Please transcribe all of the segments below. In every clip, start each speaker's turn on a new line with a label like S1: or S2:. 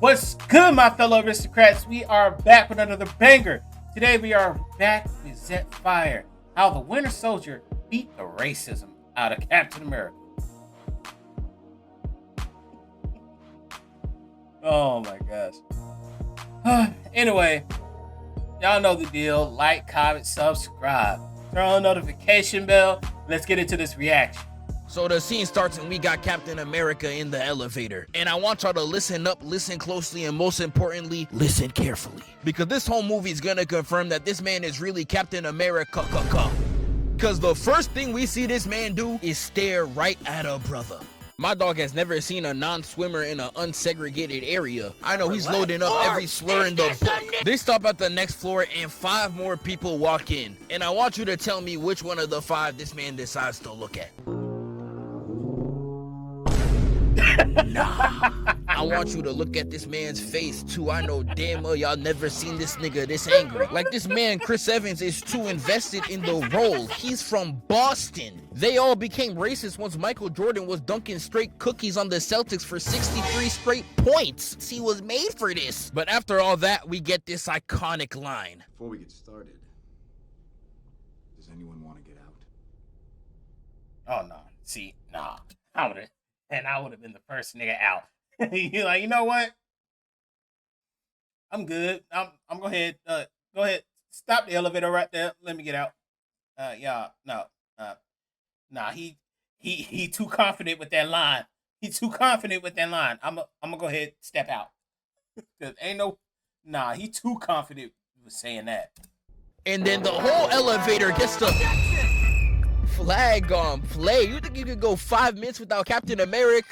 S1: What's good, my fellow aristocrats? We are back with another banger. Today we are back with Zet Fire, how the Winter Soldier beat the racism out of Captain America. Oh my gosh. Anyway, y'all know the deal. Like, comment, subscribe. Turn on the notification bell. Let's get into this reaction.
S2: So the scene starts and we got Captain America in the elevator. And I want y'all to listen up, listen closely, and most importantly, listen carefully. Because this whole movie is gonna confirm that this man is really Captain America. Because the first thing we see this man do is stare right at a brother. My dog has never seen a non-swimmer in an unsegregated area. I know he's loading up every slur in the book. They stop at the next floor and 5 more people walk in. And I want you to tell me which one of the 5 this man decides to look at. Nah. I want you to look at this man's face too. I know damn well y'all never seen this nigga this angry. Like, this man, Chris Evans, is too invested in the role. He's from Boston. They all became racist once Michael Jordan was dunking straight cookies on the Celtics for 63 straight points. He was made for this. But after all that, we get this iconic line.
S3: Before we get started, does anyone want to get out?
S1: Oh no. See, nah. I would have been the first nigga out. You're like, you know what? I'm good. I'm go ahead. Go ahead. Stop the elevator right there. Let me get out. Yeah, no. Nah, he too confident with that line. He's too confident with that line. I'm gonna go ahead, step out. Cause he too confident with saying that.
S2: And then the whole elevator gets the flag on play. You think you could go 5 minutes without Captain America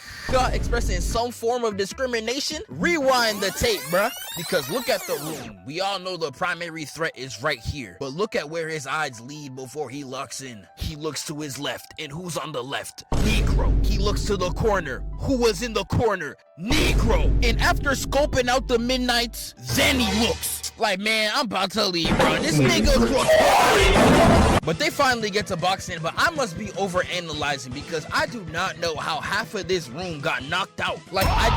S2: expressing some form of discrimination? Rewind the tape, bruh. Because look at the room. We all know the primary threat is right here. But look at where his eyes lead before he locks in. He looks to his left. And who's on the left? Negro. He looks to the corner. Who was in the corner? Negro. And after scoping out the midnights, then he looks like, man, I'm about to leave, bro. This nigga looks horrible. But they finally get to boxing, but I must be overanalyzing because I do not know how half of this room got knocked out. Like, I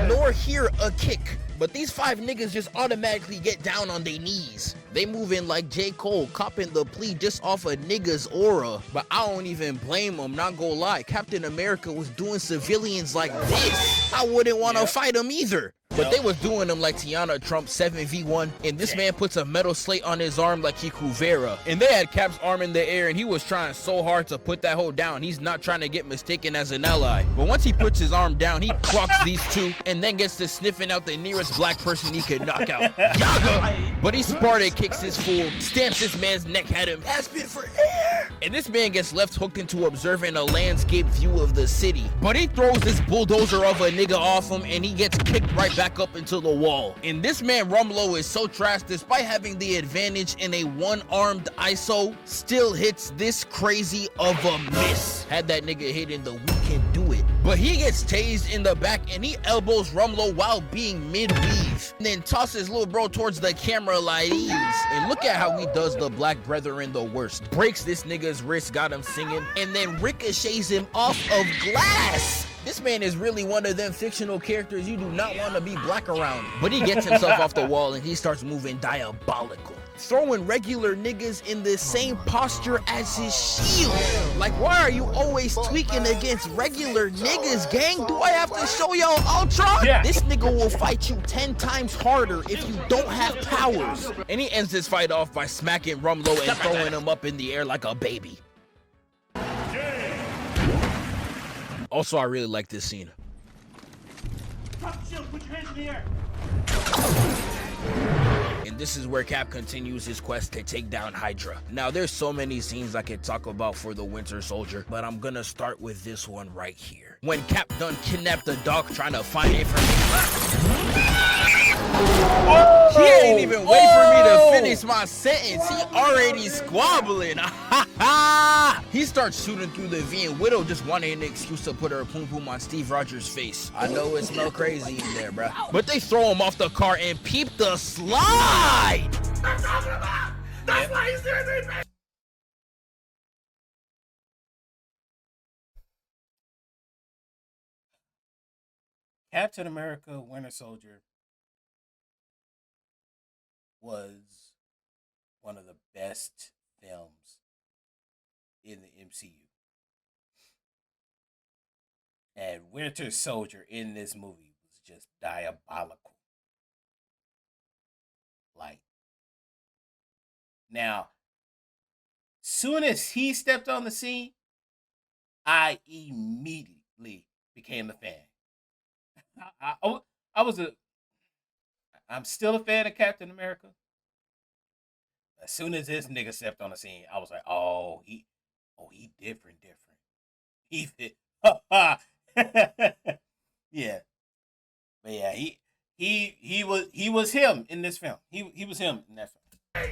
S2: don't see nor hear a kick. But these 5 niggas just automatically get down on their knees. They move in like J. Cole, copping the plea just off a nigga's aura. But I don't even blame him, not gonna lie. Captain America was doing civilians like this. I wouldn't want to fight him either. But they was doing them like Tiana Trump 7v1, and this man puts a metal slate on his arm like he Kuvera. And they had Cap's arm in the air, and he was trying so hard to put that hoe down. He's not trying to get mistaken as an ally. But once he puts his arm down, he clocks these 2, and then gets to sniffing out the nearest black person he could knock out. Yaga! But he Sparta kicks his fool, stamps this man's neck at him, gasping for air. And this man gets left hooked into observing a landscape view of the city. But he throws this bulldozer of a nigga off him, and he gets kicked right back up into the wall. And this man Rumlow is so trash, despite having the advantage in a one-armed ISO, still hits this crazy of a miss. Had that nigga hit in the we can do it. But he gets tased in the back and he elbows Rumlow while being mid-weave. And then tosses little bro towards the camera like these. And look at how he does the black brethren the worst. Breaks this nigga's wrist, got him singing, and then ricochets him off of glass. This man is really one of them fictional characters you do not want to be black around. But he gets himself off the wall and he starts moving diabolical, throwing regular niggas in the same posture as his shield. Like, why are you always tweaking against regular niggas, gang? Do I have to show y'all Ultron?
S1: Yeah.
S2: This nigga will fight you 10 times harder if you don't have powers. And he ends this fight off by smacking Rumlow and throwing him up in the air like a baby. Also, I really like this scene.
S1: Drop the shield, put your hands in the air.
S2: And this is where Cap continues his quest to take down Hydra. Now, there's so many scenes I could talk about for the Winter Soldier, but I'm gonna start with this one right here. When Cap done kidnapped the dog trying to find information. He ain't even wait for me to finish my sentence. He already squabbling. He starts shooting through the V, and Widow just wanted an excuse to put her poom poom on Steve Rogers' face. I know it smells crazy in there, bruh. But they throw him off the car and peep the slide.
S4: I'm talking about. That's why he's doing it.
S1: Captain America Winter Soldier was one of the best films in the MCU. And Winter Soldier in this movie was just diabolical. Like, now, soon as he stepped on the scene, I immediately became a fan. I'm still a fan of Captain America. As soon as this nigga stepped on the scene, I was like, he different. He fit. Yeah. But yeah, he was him in this film. He was him in that film.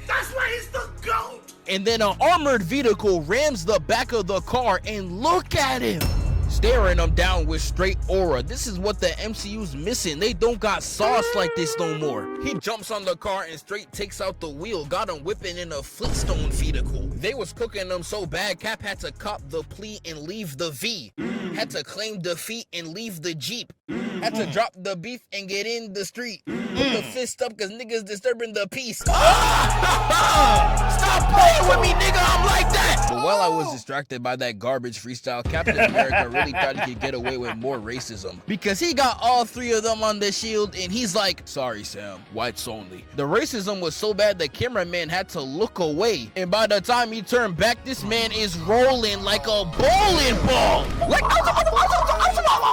S4: That's why he's the GOAT!
S2: And then an armored vehicle rams the back of the car, and look at him, staring him down with straight aura. This is what the MCU's missing. They don't got sauce like this no more. He jumps on the car and straight takes out the wheel, got him whipping in a Flintstone vehicle. They was cooking them so bad, Cap had to cop the plea and leave the V. Had to claim defeat and leave the Jeep. Had to drop the beef and get in the street. Put the fist up cause niggas disturbing the peace. Stop playing with me, nigga, I'm like that. But while I was distracted by that garbage freestyle, Captain America really thought he could get away with more racism. Because he got all three of them on the shield and he's like, sorry Sam, whites only. The racism was so bad the cameraman had to look away. And by the time he turned back, this man is rolling like a bowling ball. Like,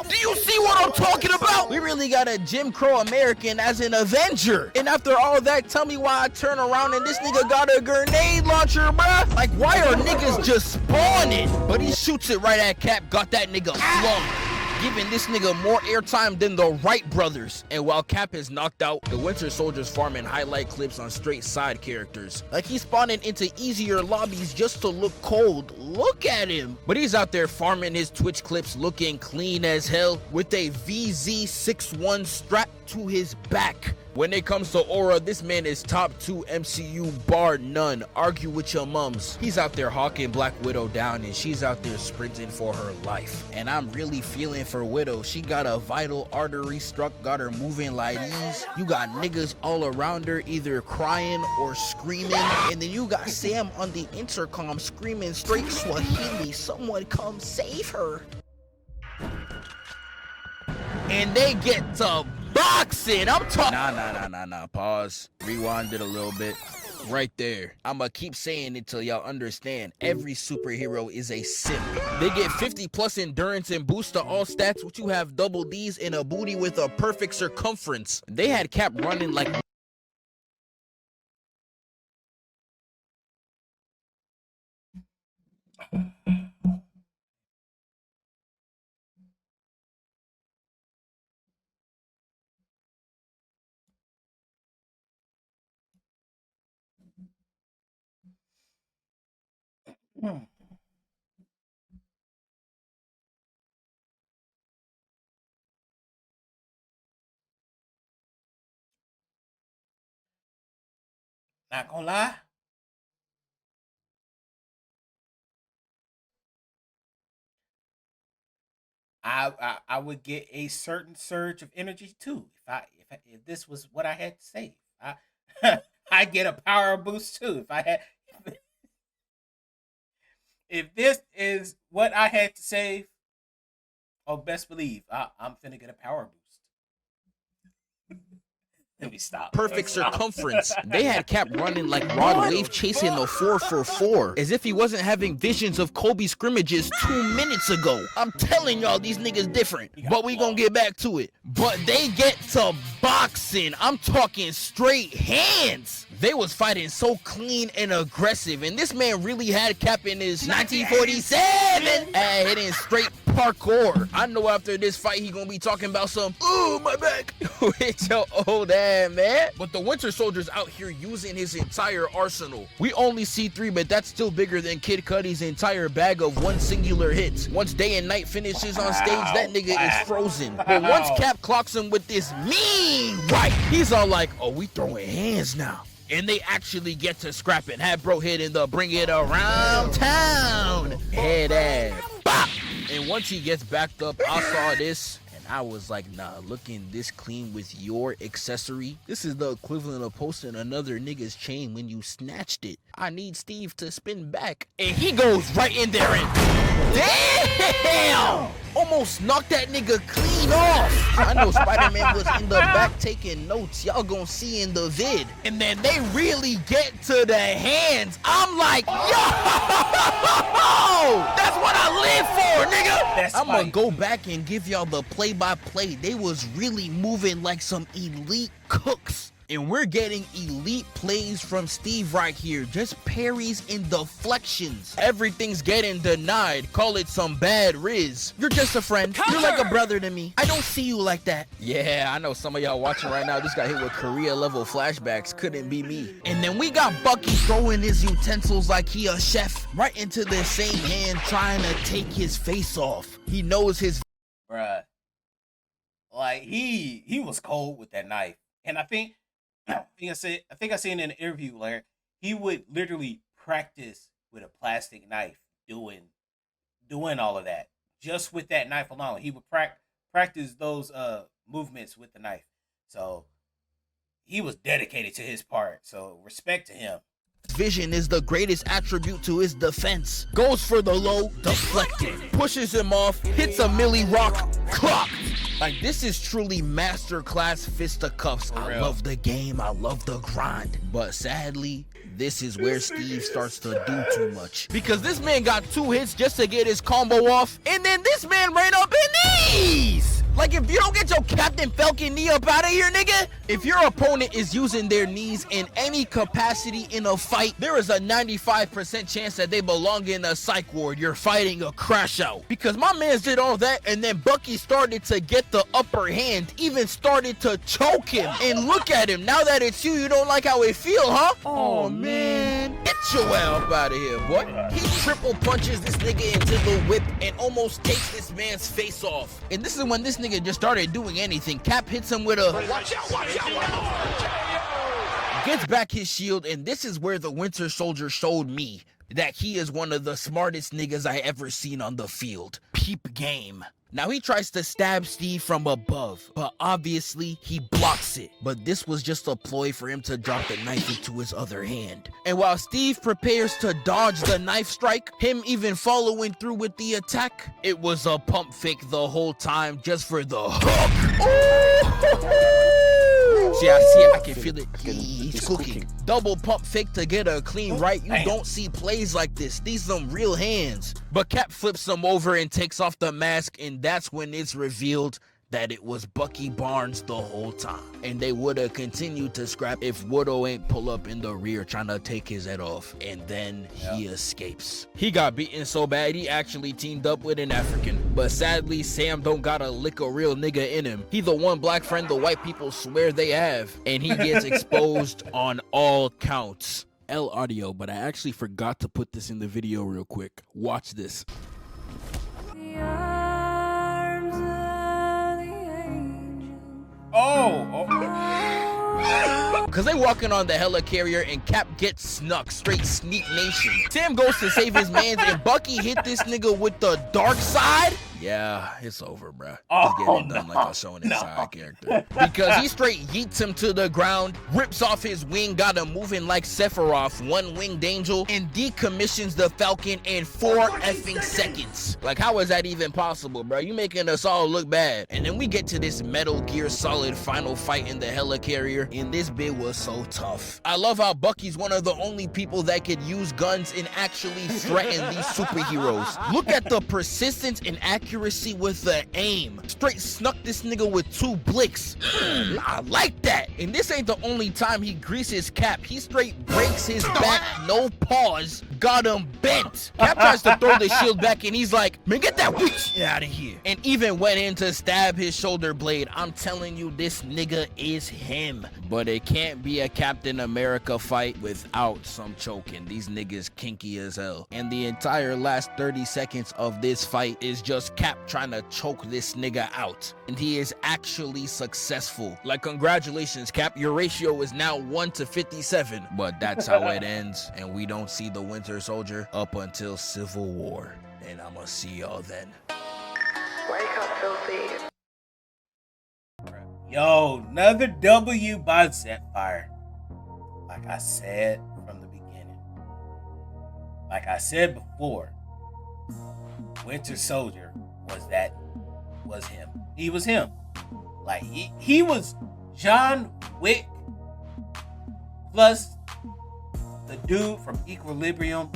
S2: do you see what I'm talking about? We really got a Jim Crow American as an Avenger. And after all that, tell me why I turn around and this nigga got a grenade launcher, bruh. Like, why are niggas just spawning? But he shoots it right at Cap, got that nigga flung, giving this nigga more airtime than the Wright brothers. And while Cap is knocked out, the Winter Soldier's farming highlight clips on straight side characters. Like he's spawning into easier lobbies just to look cold. Look at him. But he's out there farming his Twitch clips looking clean as hell with a VZ61 strapped to his back. When it comes to aura, this man is top 2 MCU bar none. Argue with your mums. He's out there hawking Black Widow down and she's out there sprinting for her life. And I'm really feeling for Widow. She got a vital artery struck, got her moving like these. You got niggas all around her either crying or screaming. And then you got Sam on the intercom screaming straight Swahili, someone come save her. And they get to boxing. I'm talking. Nah. Pause. Rewind it a little bit. Right there. I'ma keep saying it till y'all understand. Every superhero is a simp. They get 50 plus endurance and boost to all stats, which you have double D's and a booty with a perfect circumference. They had Cap running like.
S1: Not gonna lie. I would get a certain surge of energy too if this was what I had to say. I get a power boost too if this is what I had to save. Oh, best believe I'm finna get a power boost. Let me stop.
S2: Perfect circumference. They had Cap running like Rod Wave chasing the 444, as if he wasn't having visions of Kobe scrimmages 2 minutes ago. I'm telling y'all, these niggas different, but we gonna get back to it. But they get to boxing. I'm talking straight hands. They was fighting so clean and aggressive, and this man really had Cap in his 1947 and hitting straight parkour. I know after this fight he gonna be talking about some, ooh, my back, with your old ass, man. But the Winter Soldier's out here using his entire arsenal. We only see 3, but that's still bigger than Kid Cudi's entire bag of one singular hit. Once Day and Night finishes on stage, that nigga is frozen. But once Cap clocks him with this mean right, he's all like, oh, we throwing hands now. And they actually get to scrapping. Have bro hitting the bring it around town. Head ass. Bop. And once he gets backed up, I saw this and I was like, nah, looking this clean with your accessory, this is the equivalent of posting another nigga's chain when you snatched it. I need Steve to spin back. And he goes right in there and damn! Almost knocked that nigga clean off. I know Spider-Man was in the back taking notes. Y'all gonna see in the vid. And then they really get to the hands. I'm like, yo! That's what I live for, nigga! I'm gonna go back and give y'all the play-by-play. They was really moving like some elite cooks. And we're getting elite plays from Steve right here. Just parries and deflections. Everything's getting denied. Call it some bad riz. You're just a friend. You're like a brother to me. I don't see you like that. Yeah, I know some of y'all watching right now just got hit with Korea level flashbacks. Couldn't be me. And then we got Bucky throwing his utensils like he a chef right into the same hand, trying to take his face off. He knows his...
S1: Bruh. Like, he was cold with that knife. And I think I seen in an interview where he would literally practice with a plastic knife doing all of that. Just with that knife alone. He would practice those movements with the knife. So he was dedicated to his part. So respect to him.
S2: Vision is the greatest attribute to his defense. Goes for the low, deflected. Pushes him off, hits a Millie Rock, clock. Like, this is truly masterclass fisticuffs. I love the game, I love the grind. But sadly, this is where Steve starts to do too much. Because this man got 2 hits just to get his combo off, and then this man ran up in knees! Like, if you don't get your Captain Falcon knee up out of here, nigga, if your opponent is using their knees in any capacity in a fight, there is a 95% chance that they belong in a psych ward. You're fighting a crash out. Because my mans did all that, and then Bucky started to get the upper hand, even started to choke him. And look at him. Now that it's you don't like how it feel, huh? Oh, man. Get your ass up out of here, boy. He triple punches this nigga into the whip and almost takes this man's face off. And this is when this nigga just started doing anything. Cap hits him with a... Watch out, watch out, watch out. Gets back his shield, and this is where the Winter Soldier showed me that he is one of the smartest niggas I ever seen on the field. Peep game. Now he tries to stab Steve from above, but obviously he blocks it. But this was just a ploy for him to drop the knife into his other hand. And while Steve prepares to dodge the knife strike, him even following through with the attack, it was a pump fake the whole time just for the hook. Ooh! See, I can feel it. He's cooking. Double pump fake to get a clean right. You don't see plays like this. These some real hands. But Cap flips him over and takes off the mask, and that's when it's revealed that it was Bucky Barnes the whole time. And they would have continued to scrap if Woodrow ain't pull up in the rear trying to take his head off. And then he escapes. He got beaten so bad he actually teamed up with an African. But sadly, Sam don't got a lick of real nigga in him. He the one black friend the white people swear they have. And he gets exposed on all counts. L audio, but I actually forgot to put this in the video real quick. Watch this. Cause they walking on the helicarrier and Cap gets snuck, straight sneak nation. Sam goes to save his mans and Bucky hit this nigga with the dark side. Yeah, it's over, bruh. He's getting done like a showing his side character. Because he straight yeets him to the ground, rips off his wing, got him moving like Sephiroth, one winged angel, and decommissions the Falcon in 4 effing seconds. Like, how is that even possible, bro? You making us all look bad. And then we get to this Metal Gear Solid final fight in the helicarrier, and this bit was so tough. I love how Bucky's one of the only people that could use guns and actually threaten these superheroes. Look at the persistence and accuracy with the aim. Straight snuck this nigga with 2 blicks. I like that. And this ain't the only time he greases Cap. He straight breaks his back, no pause. Got him bent. Cap tries to throw the shield back and he's like, man, get that witch out of here. And even went in to stab his shoulder blade. I'm telling you, this nigga is him. But it can't be a Captain America fight without some choking. These niggas kinky as hell. And the entire last 30 seconds of this fight is just Cap trying to choke this nigga out. And he is actually successful. Like, congratulations, Cap. Your ratio is now 1 to 57. But that's how it ends. And we don't see the Winter Soldier up until Civil War. And I'ma see y'all then.
S5: Wake up, filthy.
S1: Yo, another W by Zephyr. Like I said from the beginning. Like I said before, Winter Soldier was him. He was him. Like he was John Wick plus the dude from Equilibrium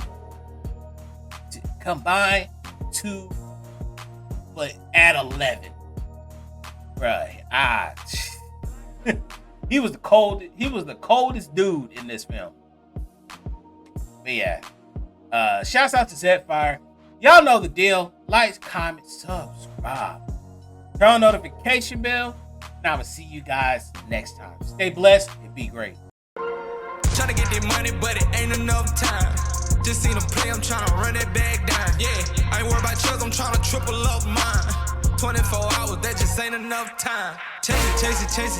S1: to combine two, but at 11. Bruh, he was the coldest dude in this film. But yeah. Shouts out to Zephyr. Y'all know the deal. Like, comment, subscribe. Turn on notification bell. And I will see you guys next time. Stay blessed and be great.
S5: Tryna get that money, but it ain't enough time. Just seen him play, I'm tryna run that bag down. Yeah, I ain't worried about yours, I'm tryna triple up mine. 24 hours, that just ain't enough time. Chase it, chase it, chase it.